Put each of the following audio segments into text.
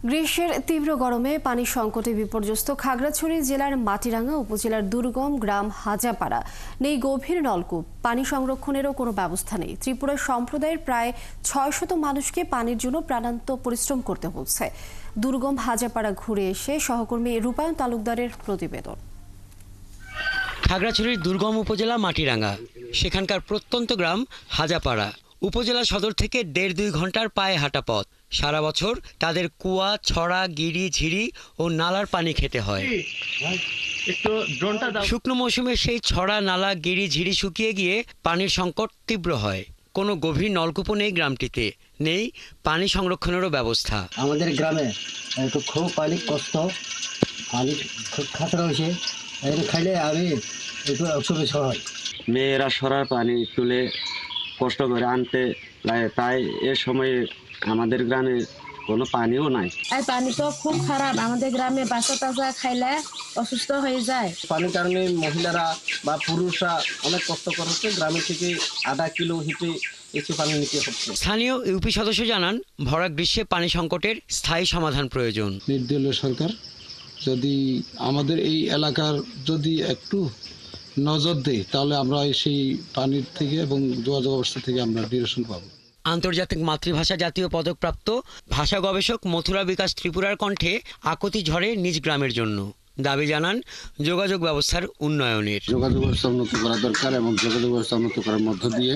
গ্রীষ্মের তীব্র গরমে পানি সংকটে বিপর্যস্ত খাগড়াছড়ি জেলার মাটিরাঙ্গা উপজেলার দুর্গম গ্রাম হাজাপাড়া নেই গভীর নলকূপ, পানি সংরক্ষণেরও কোনো ব্যবস্থা নেই। ত্রিপুরা সম্প্রদায়ের প্রায় ৬০০ মানুষকে পানির জন্য প্রাণান্ত পরিশ্রম করতে হচ্ছে। দুর্গম হাজাপাড়া ঘুরে এসে সহকর্মী রূপায়ণ তালুকদারের প্রতিবেদন। খাগড়াছড়ির দুর্গম উপজেলা মাটিরাঙ্গা, সেখানকার প্রত্যন্ত গ্রাম হাজাপাড়া। উপজেলা সদর থেকে ১.৫-২ ঘন্টার পায়ে হাঁটা পথ। সারা বছর তাদের কুয়া, ছড়া, গিরি, ঝিরি ও নালার পানি খেতে হয়। শুকনো মৌসুমে সেই ছড়া, নালা, গিরি, ঝিরি শুকিয়ে গিয়ে পানির সংকট তীব্র হয়। কোনো গভীর নলকূপও নেই গ্রামটিতে, নেই পানি সংরক্ষণেরও ব্যবস্থা। আমাদের গ্রামে একটু খুব পানি কষ্ট, পানি খুব খাতরা হয়েছে, খাইলে আমি একটু অসুবিধা হয়। মেয়েরা সরার পানি তুলে কষ্ট করে আনতে লাগে, তাই এ সময়ে আমাদের গ্রামে কোনো পানিও নাই। এই পানি তো খুব খারাপ, আমাদের গ্রামে বাচ্চা টাচা খাইলে অসুস্থ হয়ে যায়। পানির কারণে মহিলারা বা পুরুষরা অনেক কষ্ট করছে, গ্রামে থেকে আধা কিলো হেঁটে এসে পানি নিতে হচ্ছে। স্থানীয় ইউপি সদস্য জানান, ভরা গ্রীষ্মে পানি সংকটের স্থায়ী সমাধান প্রয়োজন। নির্দলীয় সরকার যদি আমাদের এই এলাকার যদি একটু নজর দেয়, তাহলে আমরা সেই পানির থেকে এবং যোগাযোগ অবস্থা থেকে আমরা নিরসন পাবো। আন্তর্জাতিক মাতৃভাষা জাতীয় পদকপ্রাপ্ত ভাষা গবেষক মথুরা বিকাশ ত্রিপুরার কণ্ঠে আকুতি ঝরে নিজ গ্রামের জন্য। দাবি জানান যোগাযোগ ব্যবস্থার উন্নয়নের। যোগাযোগ ব্যবস্থা উন্নত করা দরকার এবং যোগাযোগ ব্যবস্থা উন্নত করার মধ্য দিয়ে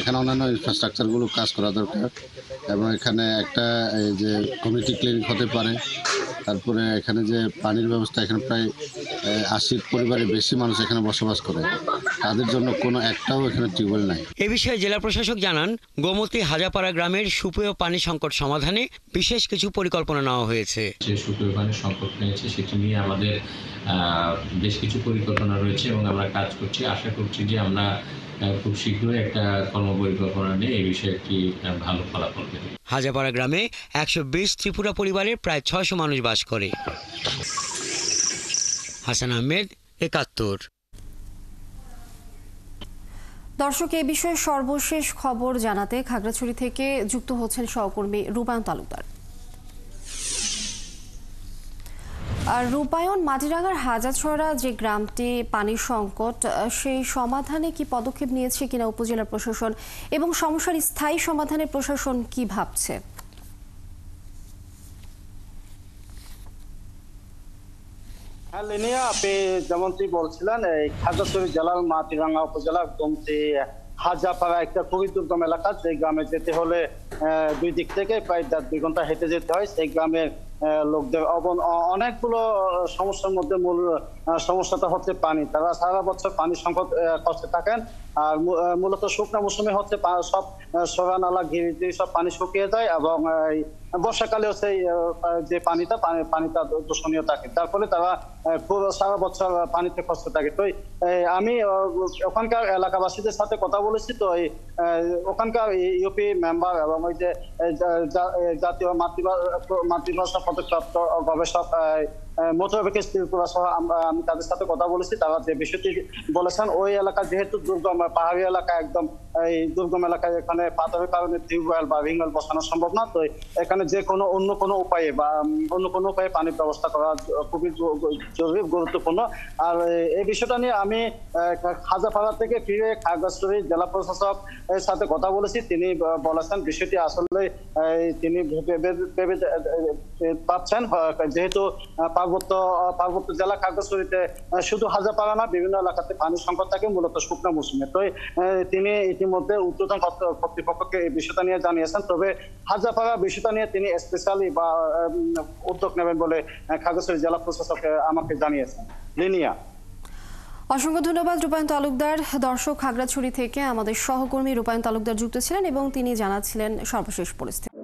এখানে অন্যান্য ইনফ্রাস্ট্রাকচারগুলো কাজ করা দরকার এবং এখানে একটা এই যে কমিউনিটি ক্লিনিক হতে পারে। তারপরে এখানে যে পানির ব্যবস্থা, এখানে প্রায় ৮০ পরিবারের বেশি মানুষ এখানে বসবাস করে, তাদের জন্য কোনো একটাও এখানে টিউবওয়েল নাই। এ বিষয়ে জেলা প্রশাসক জানান, গোমতী হাজাপাড়া গ্রামের সুপেয় পানি সংকট সমাধানে বিশেষ কিছু পরিকল্পনা নেওয়া হয়েছে। যে সুপেয় পানির সংকট নিয়েছে সেটি নিয়ে আমাদের বেশ কিছু পরিকল্পনা রয়েছে এবং আমরা কাজ করছি। আশা করছি যে আমরা খুব শীঘ্রই একটা কর্মপরিকল্পনা নিয়ে এই বিষয়ে একটি ভালো ফলাফল পেতে। হাজাপাড়া গ্রামে ১২০ ত্রিপুরা পরিবারের প্রায় ৬০০ মানুষ বাস করে। হাসান আহমেদ, ৭১। দর্শক, এ বিষয়ে সর্বশেষ খবর জানাতে খাগড়াছড়ি থেকে যুক্ত হচ্ছেন সহকর্মী রূপায়ণ তালুকদার। আর রূপায়ণ, মাটিরাঙ্গার হাজাছড়া যে গ্রামটি পানির সংকট, সেই সমাধানে কি পদক্ষেপ নিয়েছে কিনা উপজেলা প্রশাসন এবং সমস্যার স্থায়ী সমাধানে প্রশাসন কি ভাবছে? হ্যাঁ লিনিয়া, আপনি যেমনটি বলছিলেন, এই খাগড়াছড়ি জেলার মাটিরাঙ্গা উপজেলার গোমতী হাজাপাড়া একটা খুবই দুর্গম এলাকা। যে গ্রামে যেতে হলে দুই দিক থেকে প্রায় ১.৫-২ ঘন্টা হেঁটে যেতে হয়। সেই গ্রামের লোকদের অনেকগুলো সমস্যার মধ্যে মূল সমস্যাটা হচ্ছে পানি। তারা সারা বছর পানি সংকট কষ্টে থাকেন। আর মূলত শুকনো মৌসুমে হচ্ছে সব সরা, নালা, ঘিরি সব পানি শুকিয়ে যায় এবং বর্ষাকালেও সেই যে পানিটা দূষণীয় থাকে, তার ফলে তারা পুরো সারা বছর পানিতে কষ্ট থাকে। তো আমি ওখানকার এলাকাবাসীদের সাথে কথা বলেছি। তো ওখানকার ইউপি মেম্বার এবং ওই যে জাতীয় মাতৃভাষা পদকপ্রাপ্ত গবেষক মথুরা বিকাশ ত্রিপুরা সহ আমি তাদের সাথে কথা বলেছি। তারা যে বিষয়টি বলেছেন, ওই এলাকা যেহেতু দুর্গম, পাহাড়ি এলাকা, একদম এই দুর্গম এলাকায় এখানে পাথরের কারণে টিউবওয়েল বা রিংওয়েল বসানো সম্ভব না। তো এখানে যে কোনো অন্য কোনো উপায়ে পানির ব্যবস্থা করা খুবই জরুরি, গুরুত্বপূর্ণ। আর এই বিষয়টা নিয়ে আমি হাজাপাড়া থেকে ফিরে খাগড়াছড়ি জেলা প্রশাসক এর সাথে কথা বলেছি। তিনি বলেছেন বিষয়টি আসলে তিনি ভেবে পাচ্ছেন, যেহেতু পার্বত্য জেলা খাগড়াছড়িতে শুধু হাজাপাড়া না, বিভিন্ন এলাকাতে পানির সংকট থাকে মূলত শুকনো মৌসুমে। তো তিনি ইতিমধ্যে ঊর্ধ্বতন কর্তৃপক্ষকে এই বিষয়টা নিয়ে জানিয়েছেন। তবে হাজাপাড়া বিষয়টা নিয়ে তিনি স্পেশালি বা উদ্যোগ নেবেন বলে খাগড়াছড়ি জেলা প্রশাসক আমাকে জানিয়েছেন। লিনিয়া, অসংখ্য ধন্যবাদ রূপায়ণ তালুকদার। দর্শক, খাগড়াছড়ি থেকে আমাদের সহকর্মী রূপায়ণ তালুকদার যুক্ত ছিলেন এবং তিনি জানাচ্ছিলেন সর্বশেষ পরিস্থিতি।